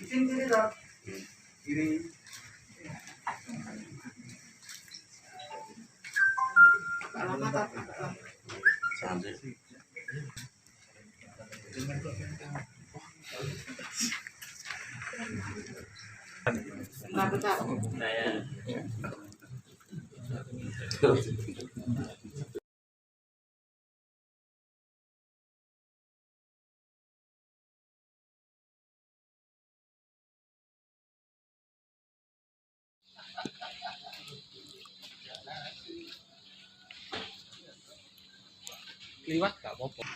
izin kiri dok, kiri. Alamat apa? Kenapa tak? Liwat gak apa-apa.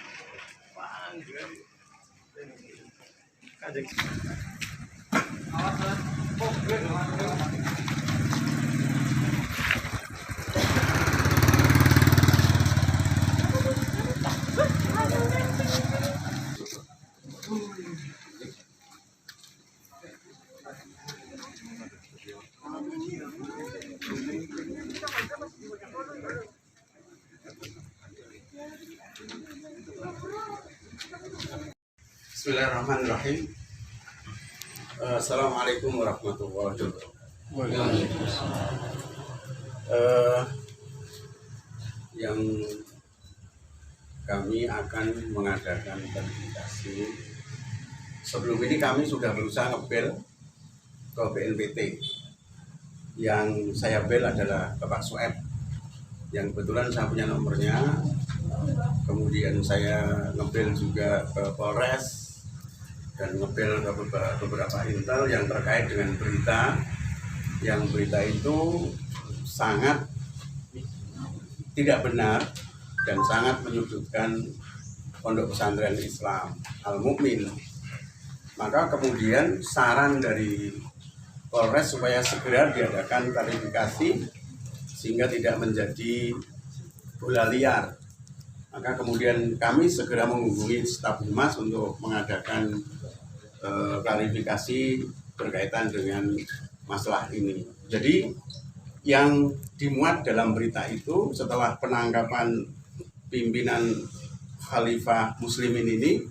Bismillahirrahmanirrahim. Assalamualaikum warahmatullahi wabarakatuh. Yang kami akan mengadakan verifikasi. Sebelum ini kami sudah berusaha ngebel ke BNPT. Yang saya bel adalah Bapak Sueb, yang kebetulan saya punya nomornya. Kemudian saya ngebel juga ke Polres dan ngebel ke beberapa intel yang terkait dengan berita, yang berita itu sangat tidak benar dan sangat menyudutkan Pondok Pesantren Islam Al-Mukmin. Maka kemudian saran dari Polres supaya segera diadakan klarifikasi sehingga tidak menjadi bola liar. Maka kemudian kami segera menghubungi staf humas untuk mengadakan klarifikasi berkaitan dengan masalah ini. Jadi yang dimuat dalam berita itu setelah penangkapan pimpinan Khalifah Muslimin ini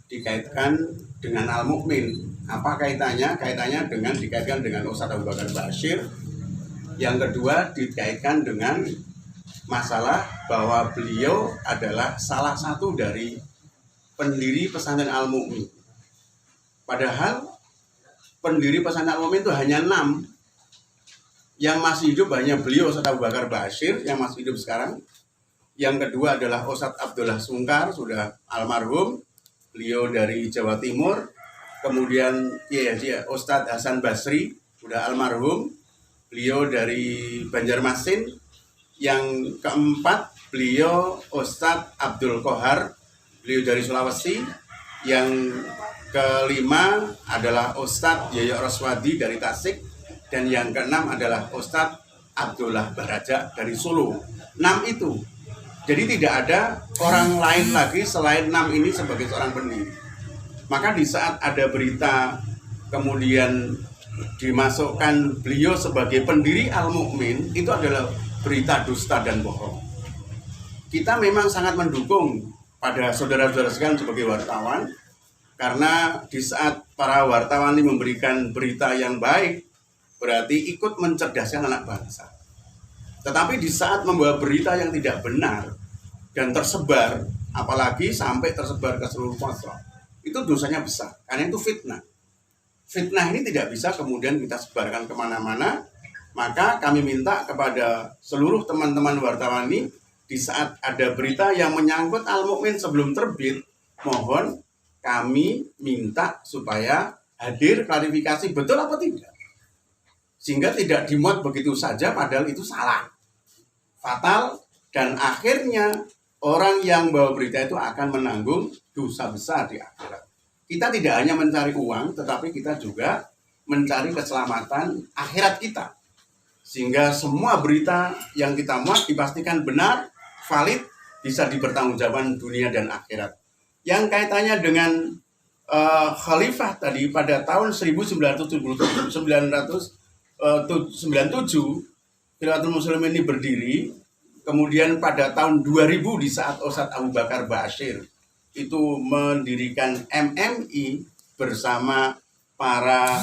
dikaitkan dengan Al-Mukmin. Apa kaitannya? Kaitannya dengan dikaitkan dengan Ustadz Abu Bakar Ba'asyir. Yang kedua dikaitkan dengan masalah bahwa beliau adalah salah satu dari pendiri pesantren Al-Mukmin. Padahal pendiri pesantren Al-Mukmin itu hanya 6. Yang masih hidup hanya beliau Ustadz Abu Bakar Ba'asyir yang masih hidup sekarang. Yang kedua adalah Ustadz Abdullah Sungkar, sudah almarhum, beliau dari Jawa Timur. Kemudian Ustadz Hasan Basri, sudah almarhum, beliau dari Banjarmasin. Yang keempat, beliau Ustadz Abdul Kohar, beliau dari Sulawesi. Yang kelima adalah Ustadz Yoyo Roswadi dari Tasik. Dan yang keenam adalah Ustadz Abdullah Baraja dari Solo. 6 itu. Jadi tidak ada orang lain lagi selain 6 ini sebagai seorang pendiri. Maka di saat ada berita kemudian dimasukkan beliau sebagai pendiri Al-Mukmin, itu adalah berita dusta dan bohong. Kita memang sangat mendukung pada saudara-saudara sekalian sebagai wartawan, karena di saat para wartawan ini memberikan berita yang baik, berarti ikut mencerdaskan anak bangsa. Tetapi di saat membawa berita yang tidak benar dan tersebar, apalagi sampai tersebar ke seluruh masyarakat, itu dosanya besar, karena itu fitnah. Fitnah ini tidak bisa kemudian kita sebarkan kemana-mana. Maka kami minta kepada seluruh teman-teman wartawan ini, di saat ada berita yang menyangkut Al-Mukmin sebelum terbit, mohon kami minta supaya hadir klarifikasi betul apa tidak. Sehingga tidak dimuat begitu saja padahal itu salah, fatal, dan akhirnya orang yang bawa berita itu akan menanggung dosa besar di akhirat. Kita tidak hanya mencari uang, tetapi kita juga mencari keselamatan akhirat kita. Sehingga semua berita yang kita muat dipastikan benar, valid, bisa dipertanggungjawabkan dunia dan akhirat. Yang kaitannya dengan Khalifah tadi pada tahun 1997, Khilafatul Muslimin ini berdiri. Kemudian pada tahun 2000 di saat Ustadz Abu Bakar Ba'asyir itu mendirikan MMI bersama para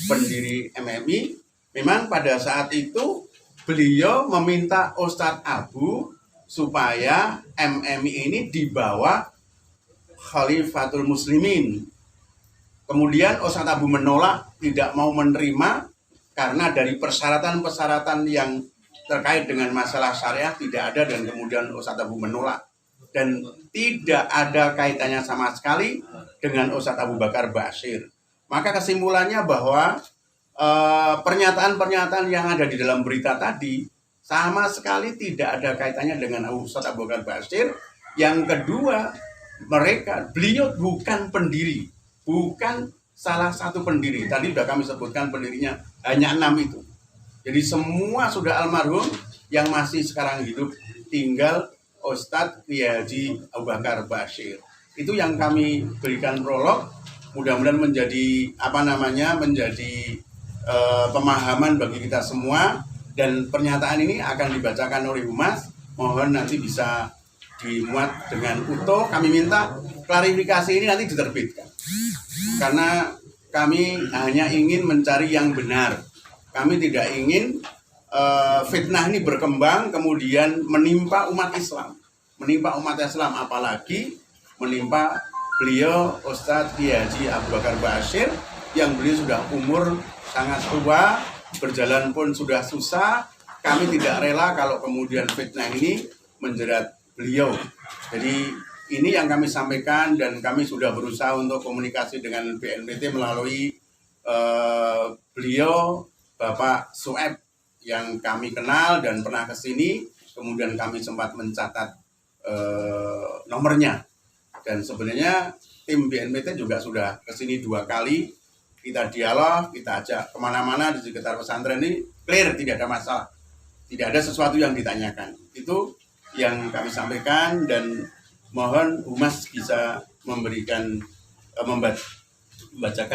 pendiri MMI, memang pada saat itu beliau meminta Ustadz Abu supaya MMI ini dibawa Khalifatul Muslimin. Kemudian Ustadz Abu menolak, tidak mau menerima karena dari persyaratan-persyaratan yang terkait dengan masalah syariah tidak ada, dan kemudian Ustadz Abu menolak. Dan tidak ada kaitannya sama sekali dengan Ustadz Abu Bakar Bashir. Maka kesimpulannya bahwa pernyataan-pernyataan yang ada di dalam berita tadi sama sekali tidak ada kaitannya dengan Ustadz Abu Bakar Bashir. Yang kedua, beliau bukan pendiri, bukan salah satu pendiri. Tadi sudah kami sebutkan pendirinya hanya 6 itu. Jadi semua sudah almarhum, yang masih sekarang hidup tinggal Ustadz Kiai Haji Abu Bakar Bashir. Itu yang kami berikan prolog. Mudah-mudahan menjadi menjadi pemahaman bagi kita semua, dan pernyataan ini akan dibacakan oleh Humas. Mohon nanti bisa dimuat dengan utuh. Kami minta klarifikasi ini nanti diterbitkan, karena kami hanya ingin mencari yang benar. Kami tidak ingin fitnah ini berkembang kemudian menimpa umat Islam, apalagi menimpa beliau Ustadz Kiai Haji Abu Bakar Bashir, yang beliau sudah umur sangat tua, berjalan pun sudah susah. Kami tidak rela kalau kemudian fitnah ini menjerat beliau. Jadi ini yang kami sampaikan, dan kami sudah berusaha untuk komunikasi dengan BNPT melalui beliau Bapak Sueb yang kami kenal dan pernah ke sini. Kemudian kami sempat mencatat nomornya. Dan sebenarnya tim BNPT juga sudah ke sini 2 kali. Kita dialog, kita ajak kemana-mana di sekitar pesantren ini, clear, tidak ada masalah. Tidak ada sesuatu yang ditanyakan. Itu yang kami sampaikan, dan mohon Humas bisa membacakan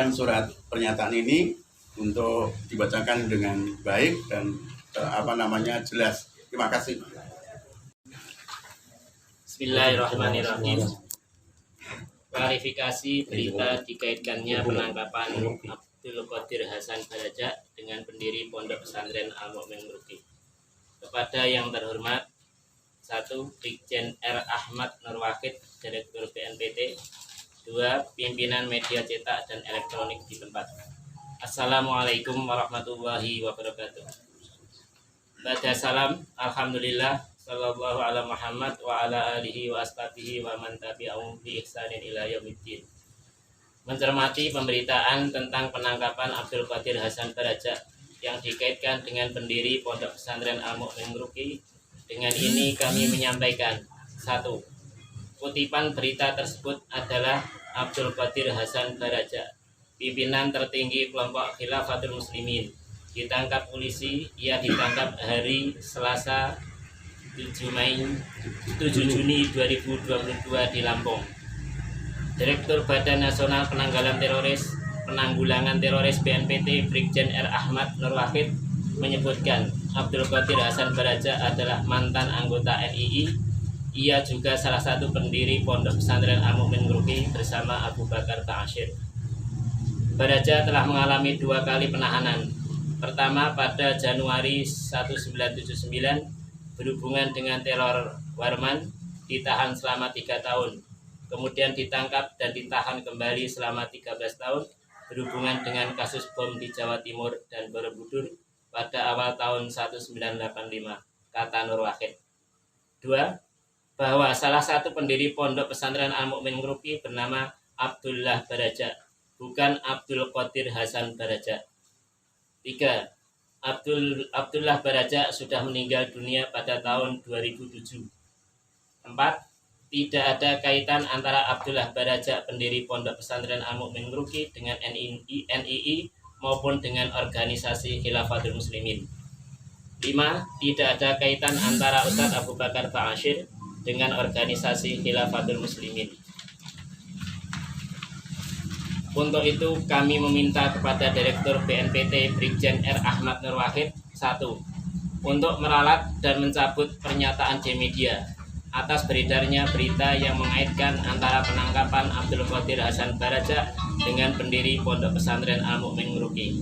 surat pernyataan ini untuk dibacakan dengan baik dan jelas. Terima kasih. Bismillahirrahmanirrahim. Klarifikasi berita dikaitkannya penangkapan Abdul Qadir Hasan Baraja dengan pendiri Pondok Pesantren Al-Mu'min Nurki. Kepada yang terhormat 1. Brigjen R. Ahmad Nurwakid, Direktur BNPT. 2. Pimpinan media cetak dan elektronik di tempat. Assalamualaikum warahmatullahi wabarakatuh. Ba'da salam, alhamdulillah, sallallahu ala Muhammad wa ala alihi wa ashabihi wa man tabi'ahum bi ihsanin ila yaumiddin. Mencermati pemberitaan tentang penangkapan Abdul Qadir Hasan Baraja yang dikaitkan dengan pendiri Pondok Pesantren Al-Mu'min Nurki, dengan ini kami menyampaikan: 1. Kutipan berita tersebut adalah Abdul Qadir Hasan Baraja, pimpinan tertinggi kelompok Khilafatul Muslimin, ditangkap polisi. Ia ditangkap hari Selasa 7 Juni 2022 di Lampung. Direktur Badan Nasional Penanggulangan Teroris BNPT Brigjen R. Ahmad Nurwakid menyebutkan Abdul Qadir Hasan Baraja adalah mantan anggota NII. Ia juga salah satu pendiri Pondok Pesantren Al-Mu'min Nurki bersama Abu Bakar Bashir. Baraja telah mengalami 2 kali penahanan. Pertama pada Januari 1979 berhubungan dengan teror Warman, ditahan selama 3 tahun. Kemudian ditangkap dan ditahan kembali selama 13 tahun berhubungan dengan kasus bom di Jawa Timur dan Borobudur pada awal tahun 1985, kata Nurwakid. 2. Bahwa salah satu pendiri Pondok Pesantren Al-Mu'min Nurki bernama Abdullah Baraja, bukan Abdul Qadir Hasan Baraja. 3. Abdullah Baraja sudah meninggal dunia pada tahun 2007. 4. Tidak ada kaitan antara Abdullah Baraja, pendiri Pondok Pesantren Al-Mu'min Nurki, dengan NII maupun dengan organisasi Khilafatul Muslimin. 5. Tidak ada kaitan antara Ustadz Abu Bakar Bashir dengan organisasi Khilafatul Muslimin. Untuk itu kami meminta kepada Direktur BNPT Brigjen R. Ahmad Nurwakid 1. Untuk meralat dan mencabut pernyataan di media atas beredarnya berita yang mengaitkan antara penangkapan Abdul Qadir Hasan Baraja dengan pendiri Pondok Pesantren Al-Mu'min Ngeruki.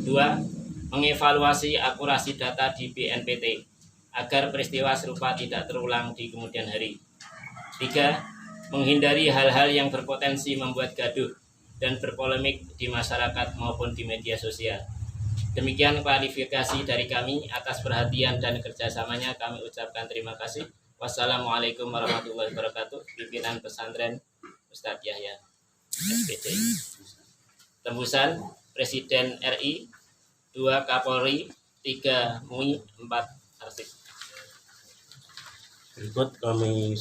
2. Mengevaluasi akurasi data di BNPT agar peristiwa serupa tidak terulang di kemudian hari. 3. Menghindari hal-hal yang berpotensi membuat gaduh dan berpolemik di masyarakat maupun di media sosial. Demikian klarifikasi dari kami. Atas perhatian dan kerjasamanya kami ucapkan terima kasih. Wassalamualaikum warahmatullahi wabarakatuh. Pimpinan pesantren Ustadz Yahya SPD. Tembusan Presiden RI, 2 Kapolri, 3 MUI, 4 Arsip. Berikut kami